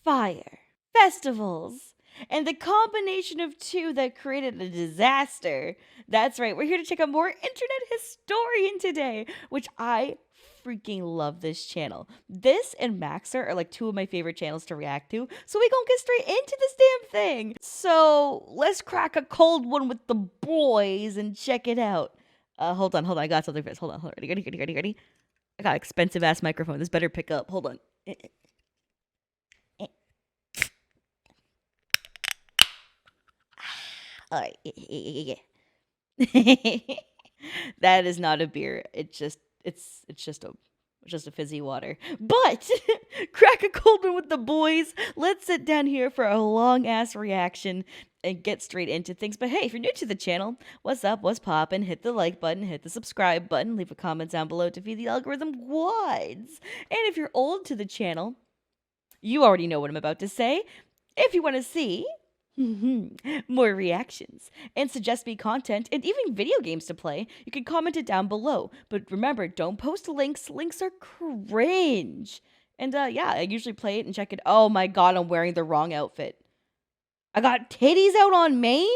Fyre, festivals, and the combination of two that created a disaster. That's right, we're here to check out more internet historian today, which I freaking love this channel. This and Maxer are like two of my favorite channels to react to, so we gonna get straight into this damn thing. So let's crack a cold one with the boys and check it out. Hold on, I got something for this. Hold on. Ready? I got an expensive ass microphone. This better pick up. Hold on. All right. Yeah. That is not a beer. It's just a fizzy water. But crack a cold one with the boys. Let's sit down here for a long ass reaction and get straight into things. But hey, if you're new to the channel, what's up? What's poppin'? Hit the like button, hit the subscribe button, leave a comment down below to feed the algorithm wads. And if you're old to the channel, you already know what I'm about to say. If you want to see more reactions and suggest me content and even video games to play, you can comment it down below. But remember, don't post links. Links are cringe. And yeah, I usually play it and check it. Oh my god, I'm wearing the wrong outfit. I got titties out on main?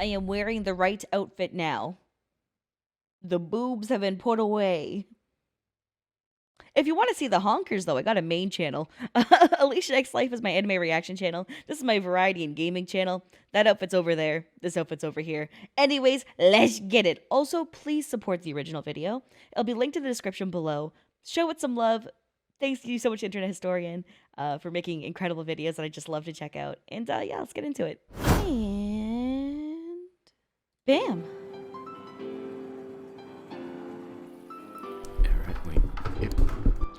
I am wearing the right outfit now. The boobs have been put away. If you want to see the honkers, though, I got a main channel. Aliciaxlife is my anime reaction channel. This is my variety and gaming channel. That outfit's over there. This outfit's over here. Anyways, let's get it. Also, please support the original video. It'll be linked in the description below. Show it some love. Thanks to you so much, Internet Historian, for making incredible videos that I just love to check out. And yeah, let's get into it. And bam.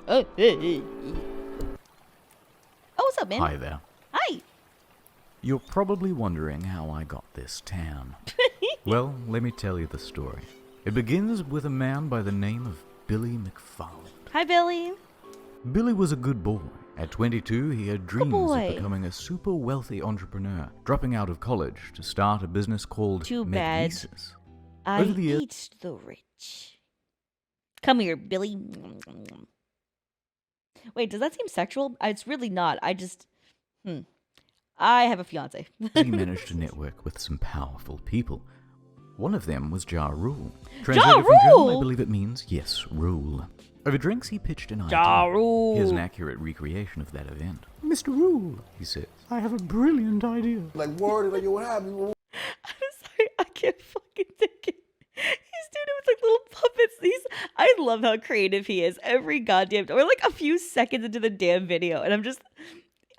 Oh, hey. Oh, what's up, man? Hi there. Hi. You're probably wondering how I got this tan. Well, let me tell you the story. It begins with a man by the name of Billy McFarland. Hi, Billy. Billy was a good boy. At 22, he had dreams of boy. becoming a super wealthy entrepreneur, dropping out of college to start a business called Too bad. Magnesis. I Over the years- eat the rich. Come here, Billy. Wait, does that seem sexual? It's really not. I just... I have a fiance. He managed to network with some powerful people. One of them was Ja Rule. Ja Translated from German, Rule? I believe it means, yes, rule. Over drinks, he pitched an idea. Ja Rule. Here's an accurate recreation of that event. Mr. Rule, he says, I have a brilliant idea. Like, word, like, yo, what happened? I'm sorry, I can't fucking take it. He's doing it with like little puppets. I love how creative he is. Every goddamn, we're like a few seconds into the damn video, and I'm just,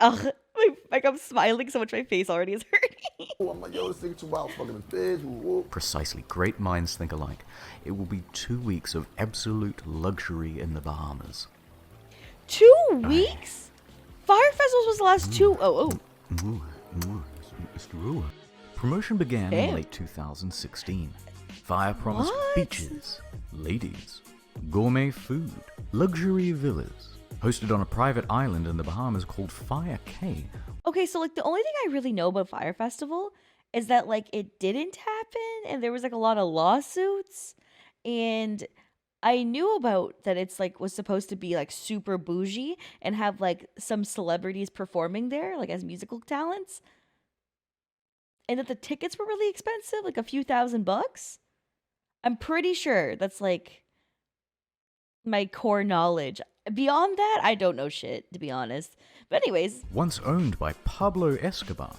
like I'm smiling so much my face already is hurting. I'm like, yo, this nigga too wild, fucking the fish. Whoop. Precisely, great minds think alike. It will be 2 weeks of absolute luxury in the Bahamas. 2 weeks? Fire Festivals was the last 2. Mr. Rule. Promotion began Damn. in late 2016. Fire promised What? beaches, ladies, gourmet food, luxury villas, hosted on a private island in the Bahamas called Fyre Cay. Okay, so like the only thing I really know about Fire Festival is that like it didn't happen and there was like a lot of lawsuits, and I knew about that it's like was supposed to be like super bougie and have like some celebrities performing there like as musical talents, and that the tickets were really expensive, like a few $1,000. I'm pretty sure that's like my core knowledge. Beyond that, I don't know shit, to be honest. But anyways. Once owned by Pablo Escobar,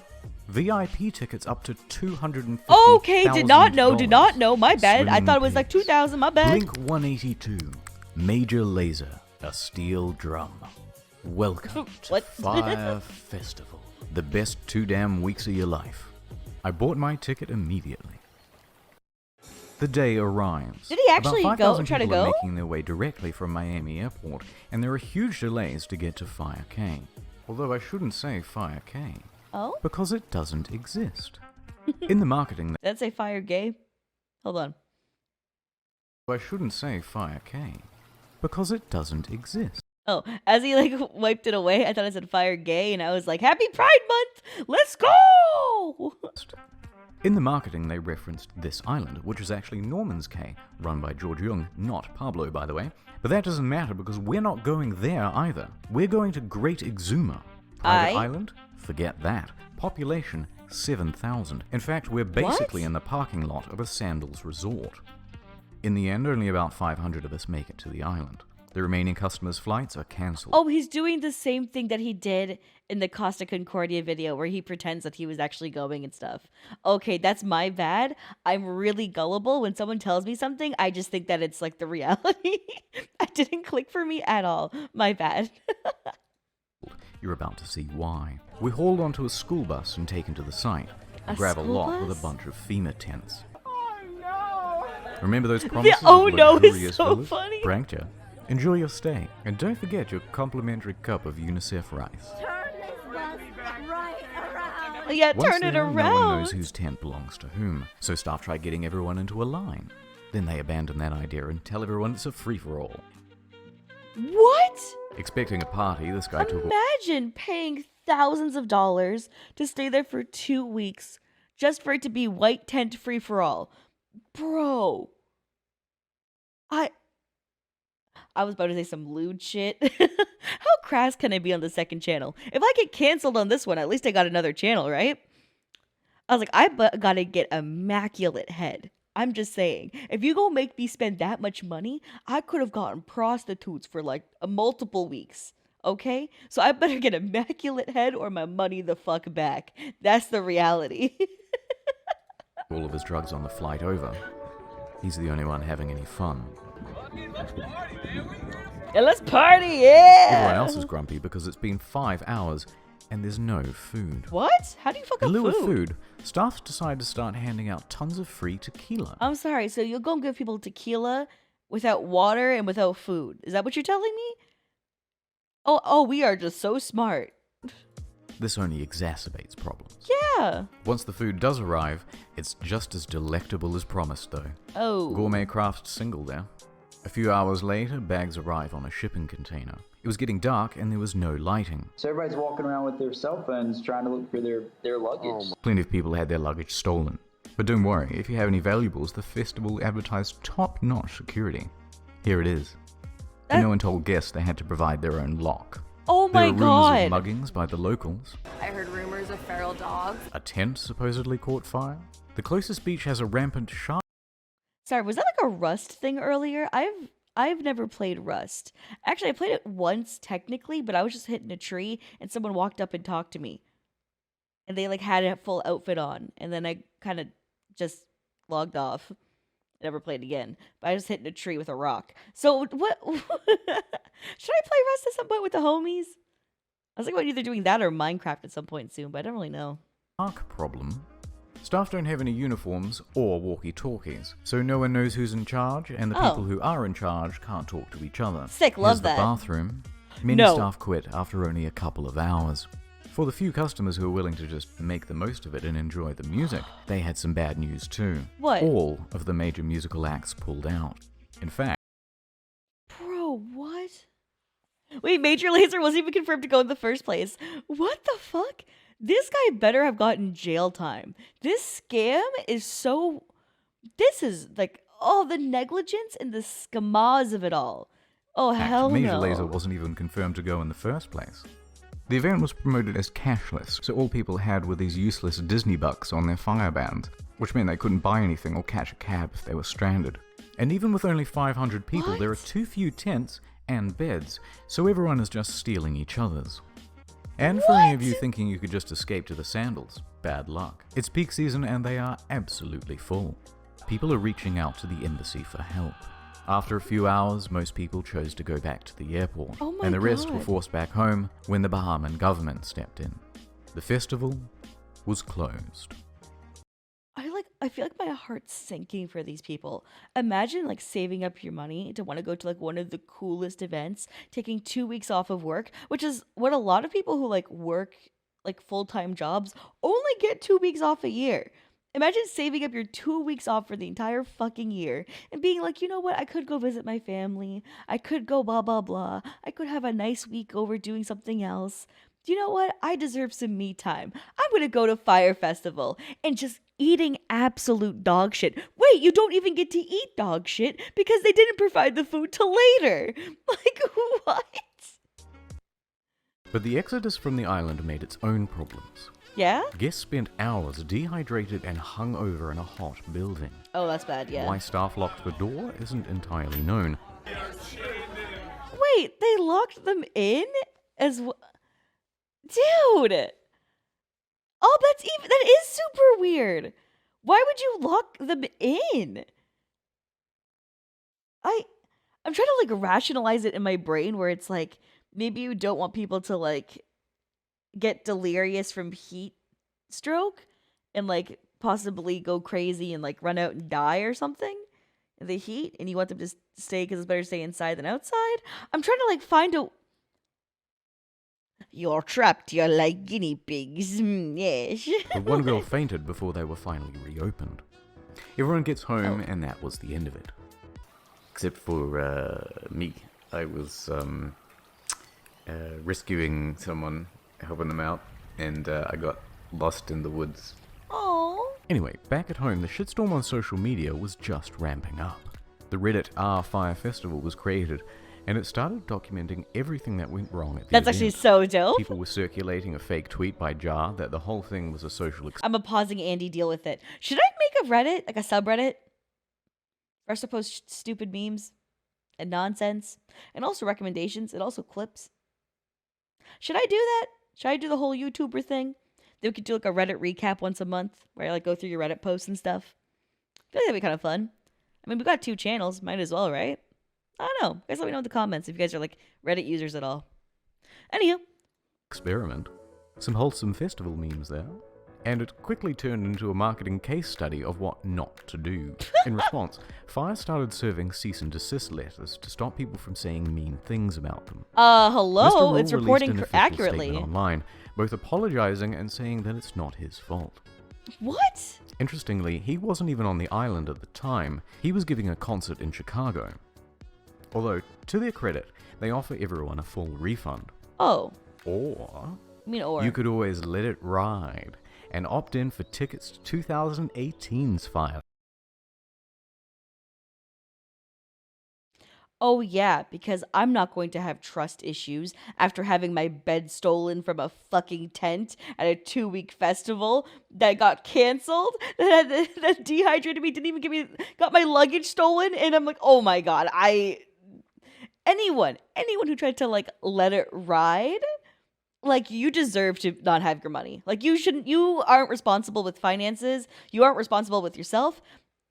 VIP tickets up to $250,000. Okay, did not know, my bad. I thought it was like 2,000, my bad. Blink 182, Major Lazer, a steel drum. Welcome to What? Fire Festival, the best 2 damn weeks of your life. I bought my ticket immediately. The day arrives. Did he actually About go 5,000 try to people are go? making their way directly from Miami Airport, and there are huge delays to get to Fyre Cay. Although I shouldn't say Fyre Cay, Oh? because it doesn't exist. In the marketing, Did that say Fire Gay? Hold on. I shouldn't say Fyre Cay, because it doesn't exist. Oh, as he like wiped it away, I thought I said Fire Gay, and I was like, Happy Pride Month! Let's go! In the marketing, they referenced this island, which is actually Norman's Cay, run by George Jung, not Pablo, by the way. But that doesn't matter because we're not going there either. We're going to Great Exuma. Private island? Forget that. Population 7,000. In fact, we're basically in the parking lot of a sandals resort. In the end, only about 500 of us make it to the island. The remaining customers' flights are cancelled. Oh, he's doing the same thing that he did in the Costa Concordia video where he pretends that he was actually going and stuff. Okay, that's my bad. I'm really gullible. When someone tells me something, I just think that it's like the reality. It didn't click for me at all. My bad. You're about to see why. We're hauled onto a school bus and taken to the site. A Grab a school lot bus? with a bunch of FEMA tents. Remember those promises oh of no is luxurious so villas? funny. Pranked ya. Enjoy your stay. And don't forget your complimentary cup of UNICEF rice. Turn this bus right around. Yeah, Once turn it there, around. no one knows whose tent belongs to whom, so staff try getting everyone into a line. Then they abandon that idea and tell everyone it's a free-for-all. What? Expecting a party, this guy took Imagine paying thousands of dollars to stay there for 2 weeks just for it to be white tent free for all. Bro. I was about to say some lewd shit. How crass can I be on the second channel? If I get canceled on this one, at least I got another channel, right? I was like, gotta get immaculate head. I'm just saying, if you go make me spend that much money, I could have gotten prostitutes for like multiple weeks. Okay? So I better get immaculate head or my money the fuck back. That's the reality. all of his drugs on the flight over. He's the only one having any fun. Yeah, let's party, yeah! Everyone else is grumpy because it's been 5 hours and there's no food. What? How do you fuck In up lieu of food? food, staff decide to start handing out tons of free tequila. I'm sorry, so you'll go and give people tequila without water and without food. Is that what you're telling me? Oh, we are just so smart. This only exacerbates problems. Yeah. Once the food does arrive, it's just as delectable as promised, though. Oh. Gourmet craft single there. A few hours later, bags arrive on a shipping container. It was getting dark and there was no lighting. So everybody's walking around with their cell phones trying to look for their luggage. Plenty of people had their luggage stolen. But don't worry, if you have any valuables, the festival advertised top-notch security. Here it is. No one told guests they had to provide their own lock. Oh my There were god. rumors of muggings by the locals. I heard rumors of feral dogs. A tent supposedly caught fire. The closest beach has a rampant shark. Sorry, was that like a Rust thing earlier? I've never played Rust. Actually, I played it once technically, but I was just hitting a tree and someone walked up and talked to me. And they like had a full outfit on, and then I kind of just logged off. Never played again. But I was hitting a tree with a rock. So what? Should I play Rust at some point with the homies? I was thinking about either doing that or Minecraft at some point soon, but I don't really know. Problem. Staff don't have any uniforms or walkie-talkies, so no one knows who's in charge, and the people who are in charge can't talk to each other. Sick, love Here's that. the bathroom. Many No. staff quit after only a couple of hours. For the few customers who were willing to just make the most of it and enjoy the music, they had some bad news too. What? All of the major musical acts pulled out. In fact, Bro, what? Wait, Major Lazer wasn't even confirmed to go in the first place. What the fuck? This guy better have gotten jail time. This scam is so... This is like, the negligence and the scamas of it all. Oh, hell Major no. Lazer wasn't even confirmed to go in the first place. The event was promoted as cashless, so all people had were these useless Disney bucks on their Fyre band, which meant they couldn't buy anything or catch a cab if they were stranded. And even with only 500 people, there are What? too few tents and beds, so everyone is just stealing each other's. And for any of you thinking you could just escape to the sandals, bad luck. It's peak season and they are absolutely full. People are reaching out to the embassy for help. After a few hours, most people chose to go back to the airport, Oh my and the rest were God. forced back home when the Bahamian government stepped in. The festival was closed. I feel like my heart's sinking for these people. Imagine like saving up your money to want to go to like one of the coolest events, taking 2 weeks off of work, which is what a lot of people who like work like full-time jobs only get 2 weeks off a year. Imagine saving up your 2 weeks off for the entire fucking year and being like, you know what? I could go visit my family. I could go blah, blah, blah. I could have a nice week over doing something else. You know what? I deserve some me time. I'm going to go to Fyre Festival and just eating absolute dog shit. Wait, you don't even get to eat dog shit because they didn't provide the food till later. Like, what? But the exodus from the island made its own problems. Yeah? Guests spent hours dehydrated and hung over in a hot building. Oh, that's bad, yeah. Why staff locked the door isn't entirely known. Wait, they locked them in? Dude! Oh, that is super weird. Why would you lock them in? I'm trying to like rationalize it in my brain where it's like maybe you don't want people to like get delirious from heat stroke and like possibly go crazy and like run out and die or something in the heat, and you want them to stay because it's better to stay inside than outside. I'm trying to like find a. You're trapped. You're like guinea pigs. Yes. But one girl fainted before they were finally reopened. Everyone gets home, and that was the end of it. Except for me. I was rescuing someone, helping them out, and I got lost in the woods. Oh. Anyway, back at home, the shitstorm on social media was just ramping up. The Reddit Fyre Festival was created, and it started documenting everything that went wrong at the That's event. actually so dope. People were circulating a fake tweet by Jar that the whole thing was a social I'm pausing Andy deal with it. Should I make a Reddit, like a subreddit, for us to post stupid memes and nonsense, and also recommendations, and also clips? Should I do that? Should I do the whole YouTuber thing? Then we could do like a Reddit recap once a month, where I like go through your Reddit posts and stuff. I feel like that'd be kind of fun. I mean, we got 2 channels, might as well, right? I don't know. Guys, let me know in the comments if you guys are like Reddit users at all. Anywho. experiment. Some wholesome festival memes there. And it quickly turned into a marketing case study of what not to do. In response, Fyre started serving cease and desist letters to stop people from saying mean things about them. Hello? Mr. Rule It's released reporting an official accurately. statement online, both apologizing and saying that it's not his fault. What? Interestingly, he wasn't even on the island at the time. He was giving a concert in Chicago. Although, to their credit, they offer everyone a full refund. Oh. Or I mean, or. you could always let it ride and opt in for tickets to 2018's Fyre. Oh, yeah, because I'm not going to have trust issues after having my bed stolen from a fucking tent at a 2-week festival that got canceled, that dehydrated me, didn't even got my luggage stolen, and I'm like, oh my god, anyone who tried to, like, let it ride, like, you deserve to not have your money. Like, you aren't responsible with finances, you aren't responsible with yourself.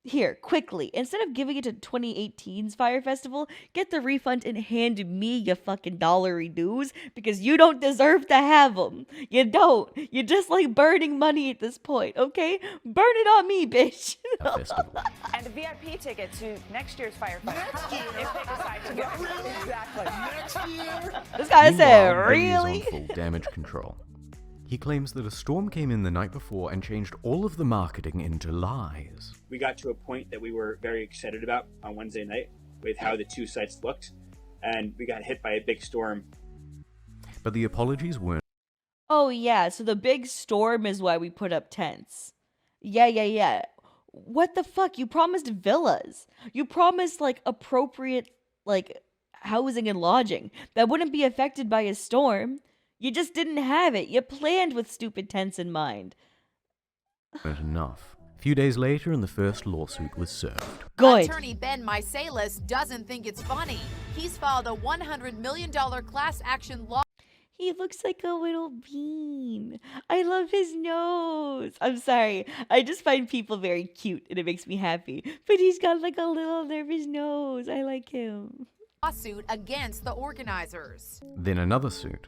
Here, quickly, instead of giving it to 2018's Fyre Festival, get the refund and hand me your fucking dollary dues, because you don't deserve to have them. You don't. You're just like burning money at this point, okay? Burn it on me, bitch. Festival. And a VIP ticket to next year's Fyre Festival. If they decide to go. Exactly. Next year. This guy said, Meanwhile, Billy is really? on full damage control. He claims that a storm came in the night before and changed all of the marketing into lies. We got to a point that we were very excited about on Wednesday night with how the 2 sites looked, and we got hit by a big storm. But the apologies weren't Oh, yeah, so the big storm is why we put up tents. Yeah. What the fuck? You promised villas. You promised, like, appropriate, like, housing and lodging that wouldn't be affected by a storm. You just didn't have it. You planned with stupid tents in mind. enough. A few days later, and the first lawsuit was served. Good. Attorney Ben Misalis doesn't think it's funny. He's filed a $100 million class action law. He looks like a little bean. I love his nose. I'm sorry. I just find people very cute and it makes me happy. But he's got like a little nervous nose. I like him. Lawsuit against the organizers. Then another suit.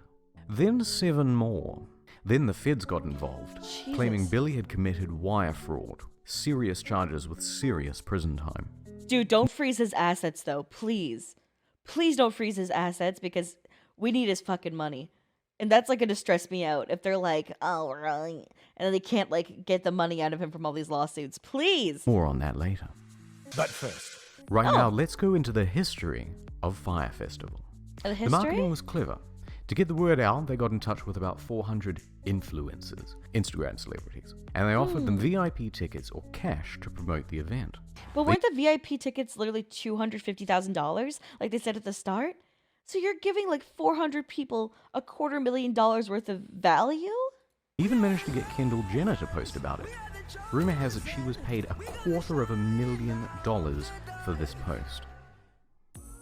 Then 7 more. Then the feds got involved, claiming Jesus. Billy had committed wire fraud. Serious charges with serious prison time. Dude, don't freeze his assets though. Please. Please don't freeze his assets because we need his fucking money. And that's like gonna stress me out if they're like, oh, right. And then they can't like get the money out of him from all these lawsuits. Please. More on that later. But first, Right now, let's go into the history of Fyre Festival. The The marketing history? was clever. To get the word out, they got in touch with about 400 influencers, Instagram celebrities, and they offered them VIP tickets or cash to promote the event. But weren't the VIP tickets literally $250,000 like they said at the start? So you're giving like 400 people $250,000 worth of value? Even managed to get Kendall Jenner to post about it. Rumor has it she was paid $250,000 for this post.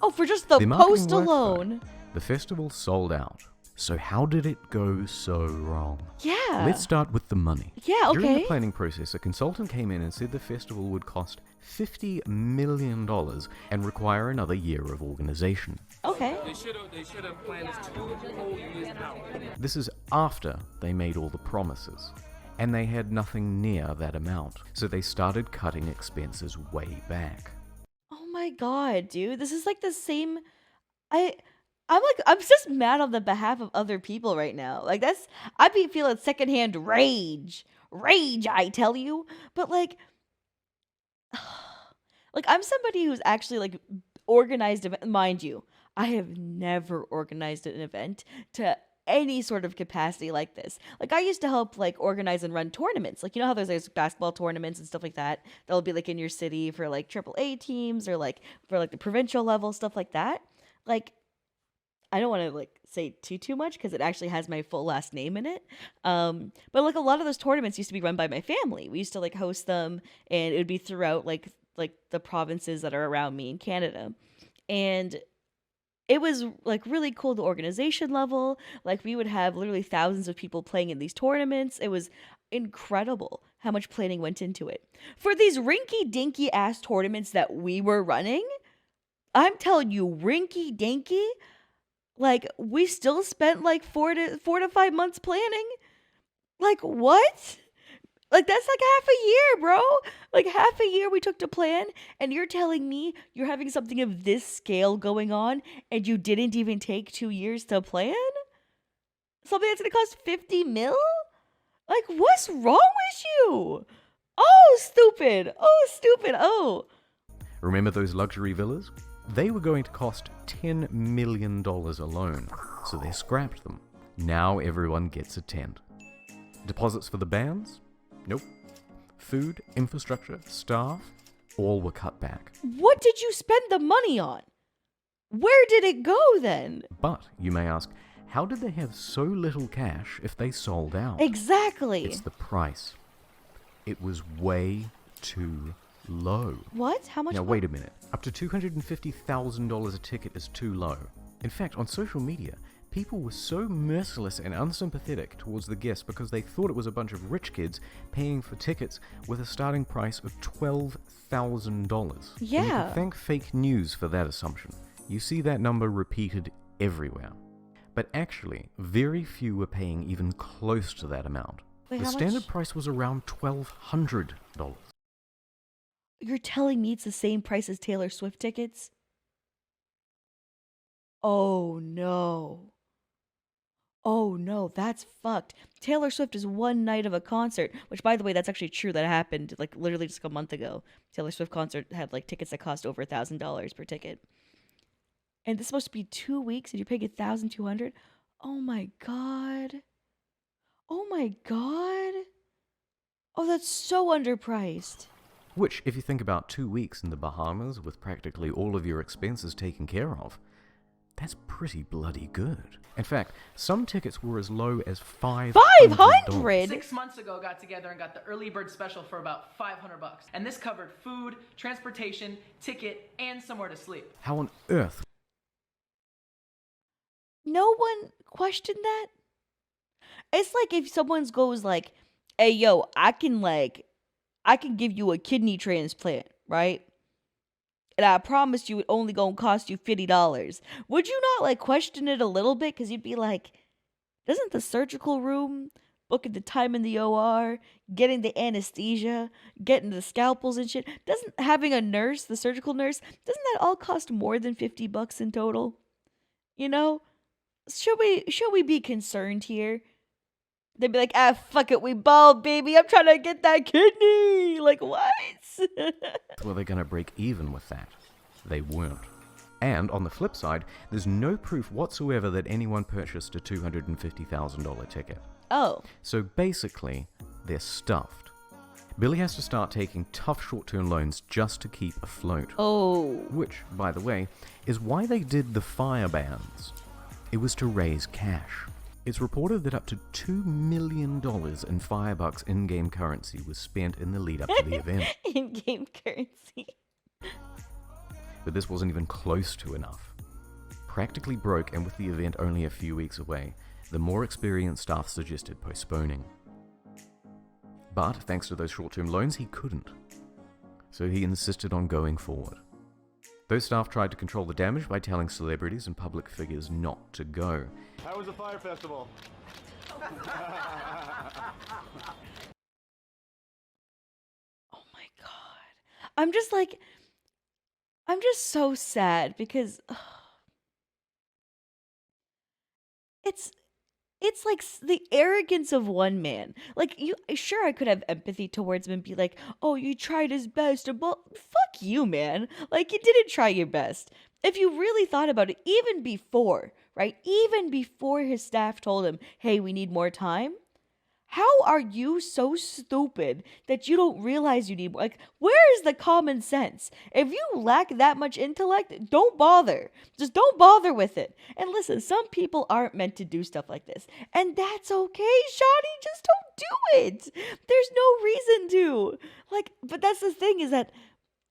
Oh, for just the marketing post worked, though. alone. The festival sold out. So how did it go so wrong? Yeah. Let's start with the money. Yeah, During the okay. planning process, a consultant came in and said the festival would cost $50 million and require another year of organization. Okay. They should have planned this 2 whole years out. This is after they made all the promises, and they had nothing near that amount, so they started cutting expenses way back. Oh my god, dude. This is like the same. I'm just mad on the behalf of other people right now. Like I'd be feeling secondhand rage. Rage, I tell you. But like I'm somebody who's actually like organized mind you. I have never organized an event to any sort of capacity like this. Like I used to help like organize and run tournaments. Like you know how there's like basketball tournaments and stuff like that that'll be like in your city for like AAA teams or like for like the provincial level stuff like that. Like I don't want to like say too much because it actually has my full last name in it. But like a lot of those tournaments used to be run by my family. We used to like host them, and it would be throughout like the provinces that are around me in Canada, and it was like really cool, the organization level. Like we would have literally thousands of people playing in these tournaments. It was incredible how much planning went into it. For these rinky dinky ass tournaments that we were running, I'm telling you, rinky dinky, like we still spent like 4 to 5 months planning. Like what? Like that's like half a year, bro. Like half a year we took to plan, and you're telling me you're having something of this scale going on and you didn't even take 2 years to plan? Something that's gonna cost 50 mil? Like what's wrong with you? Oh, stupid. Oh, stupid. Oh. Remember those luxury villas? They were going to cost $10 million alone, so they scrapped them. Now everyone gets a tent. Deposits for the bands? Nope. Food, infrastructure, staff, all were cut back. What did you spend the money on? Where did it go then? But, you may ask, how did they have so little cash if they sold out? Exactly. It's the price. It was way too low. What? How much? Now wait a minute. Up to $250,000 a ticket is too low. In fact, on social media, people were so merciless and unsympathetic towards the guests because they thought it was a bunch of rich kids paying for tickets with a starting price of $12,000. Yeah. And you can thank fake news for that assumption. You see that number repeated everywhere. But actually, very few were paying even close to that amount. Wait, The how standard much? price was around $1,200. You're telling me it's the same price as Taylor Swift tickets? Oh no. Oh no, that's fucked. Taylor Swift is one night of a concert, which by the way, that's actually true. That happened like literally just a month ago. Taylor Swift concert had like tickets that cost over $1,000 per ticket. And this is supposed to be 2 weeks and you're paying $1,200? Oh my god. Oh my god. Oh, that's so underpriced. Which, if you think about 2 weeks in the Bahamas with practically all of your expenses taken care of, that's pretty bloody good. In fact, some tickets were as low as $500. 500? 6 months ago, got together and got the early bird special for about $500. And this covered food, transportation, ticket, and somewhere to sleep. How on earth? No one questioned that? It's like if someone goes like, hey, yo, I can give you a kidney transplant, right? And I promise you it only gonna cost you $50. Would you not like question it a little bit? Because you'd be like, doesn't the surgical room, booking the time in the OR, getting the anesthesia, getting the scalpels and shit, doesn't having a nurse, the surgical nurse, doesn't that all cost more than $50 in total? You know? Should we be concerned here? They'd be like, fuck it, we bald, baby. I'm trying to get that kidney. Like, what? Were they going to break even with that? They weren't. And on the flip side, there's no proof whatsoever that anyone purchased a $250,000 ticket. Oh. So basically, they're stuffed. Billy has to start taking tough short-term loans just to keep afloat. Oh. Which, by the way, is why they did the Fyre bans. It was to raise cash. It's reported that up to $2 million in Firebucks in-game currency was spent in the lead-up to the event. In-game currency. But this wasn't even close to enough. Practically broke, and with the event only a few weeks away, the more experienced staff suggested postponing. But thanks to those short-term loans, he couldn't. So he insisted on going forward. Those staff tried to control the damage by telling celebrities and public figures not to go. How was the Fyre Festival? Oh my god. I'm just so sad because it's like the arrogance of one man. Like, sure, I could have empathy towards him and be like, oh, you tried his best. Well, fuck you, man. Like, you didn't try your best. If you really thought about it, even before, right? Even before his staff told him, hey, we need more time. How are you so stupid that you don't realize you need more? Like, where is the common sense? If you lack that much intellect, don't bother. Just don't bother with it. And listen, some people aren't meant to do stuff like this. And that's okay, Shawnee. Just don't do it. There's no reason to. Like, but that's the thing is that,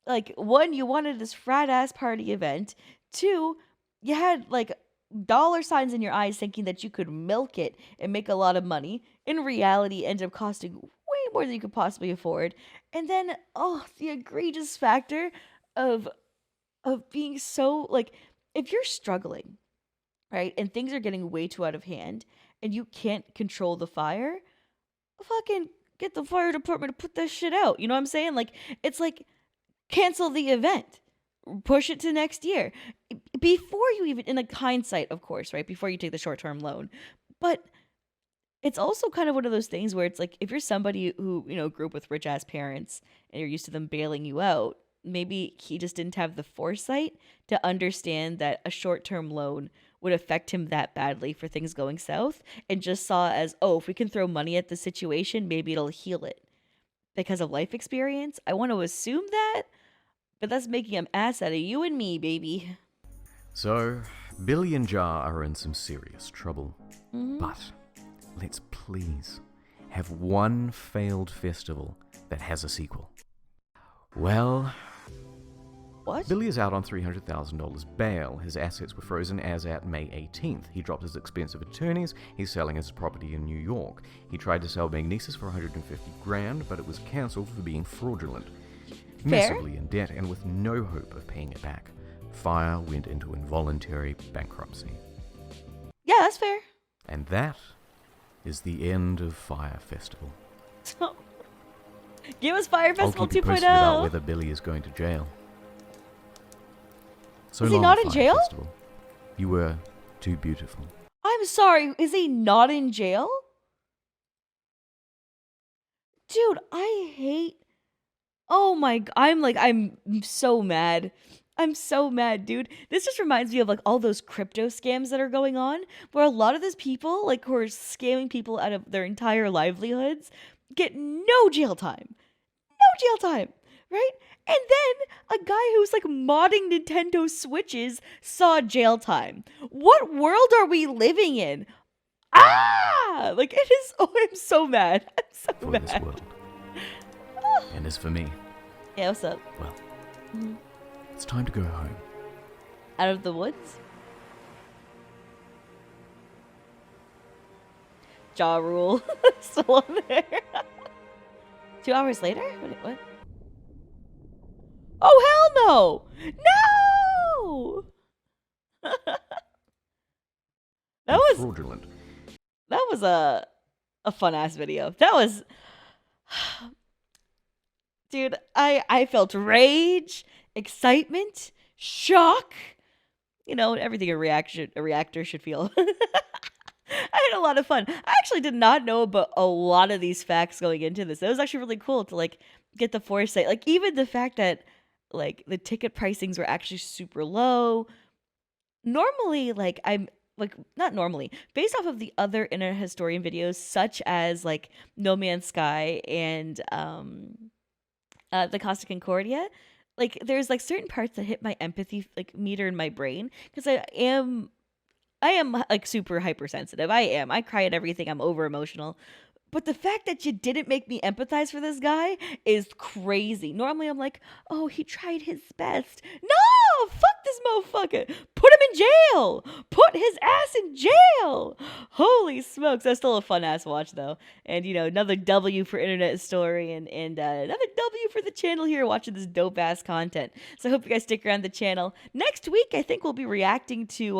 like, one, you wanted this frat-ass party event. Two, you had, like, dollar signs in your eyes thinking that you could milk it and make a lot of money. In reality, ended up costing way more than you could possibly afford. And then, the egregious factor of being so, like, if you're struggling, right, and things are getting way too out of hand, and you can't control the fire, fucking get the fire department to put this shit out. You know what I'm saying? Like, it's like, cancel the event. Push it to next year. Before you even, in like hindsight, of course, right? Before you take the short-term loan. But it's also kind of one of those things where it's like, if you're somebody who, grew up with rich-ass parents and you're used to them bailing you out, maybe he just didn't have the foresight to understand that a short-term loan would affect him that badly for things going south, and just saw as, if we can throw money at the situation, maybe it'll heal it. Because of life experience, I want to assume that, but that's making an ass out of you and me, baby. So, Billy and Jar are in some serious trouble. Mm-hmm. But let's please have one failed festival that has a sequel. Well, what? Billy is out on $300,000 bail. His assets were frozen as at May 18th. He dropped his expensive attorneys. He's selling his property in New York. He tried to sell Magnesis for $150,000, but it was cancelled for being fraudulent. Fair? Massively in debt and with no hope of paying it back, Fyre went into involuntary bankruptcy. Yeah, that's fair. And that is the end of Fyre Festival. Give us Fyre Festival I'll keep you 2.0. posted about whether Billy is going to jail. So Is he long, not in Fyre jail? Festival. You were too beautiful. I'm sorry, is he not in jail? Dude, I hate... Oh my... I'm so mad. I'm so mad, dude. This just reminds me of, like, all those crypto scams that are going on, where a lot of those people, like, who are scamming people out of their entire livelihoods, get no jail time. No jail time, right? And then a guy who's, like, modding Nintendo Switches saw jail time. What world are we living in? Ah! Like, it is... Oh, I'm so mad. I'm so For mad. this world. And as for me, Yeah, what's up? well, Mhm. it's time to go home. Out of the woods? Jaw rule. Still on there. 2 hours later? What? Oh, hell no! No! Fraudulent. That was a fun ass video. That was... Dude, I felt rage, excitement, shock. Everything a reactor should feel. I had a lot of fun. I actually did not know about a lot of these facts going into this. It was actually really cool to, like, get the foresight. Like, even the fact that, like, the ticket pricings were actually super low. Normally, like, like not normally, based off of the other internet historian videos, such as like No Man's Sky and the Costa Concordia, like there's like certain parts that hit my empathy like meter in my brain because I am like super hypersensitive. I cry at everything. I'm over emotional. But the fact that you didn't make me empathize for this guy is crazy. Normally I'm like, oh, he tried his best. No, fuck this motherfucker. Put him in jail. Put his ass in jail. Holy smokes. That's still a fun ass watch though. And you know, another W for internet story and another W for the channel here watching this dope ass content. So I hope you guys stick around the channel. Next week, I think we'll be reacting to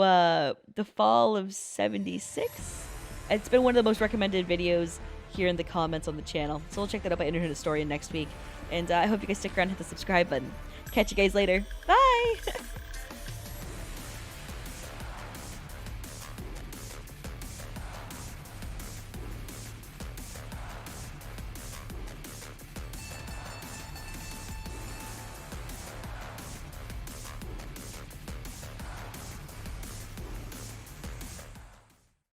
the fall of 76. It's been one of the most recommended videos here in the comments on the channel. So we'll check that out by Internet Historian next week. And I hope you guys stick around and hit the subscribe button. Catch you guys later. Bye!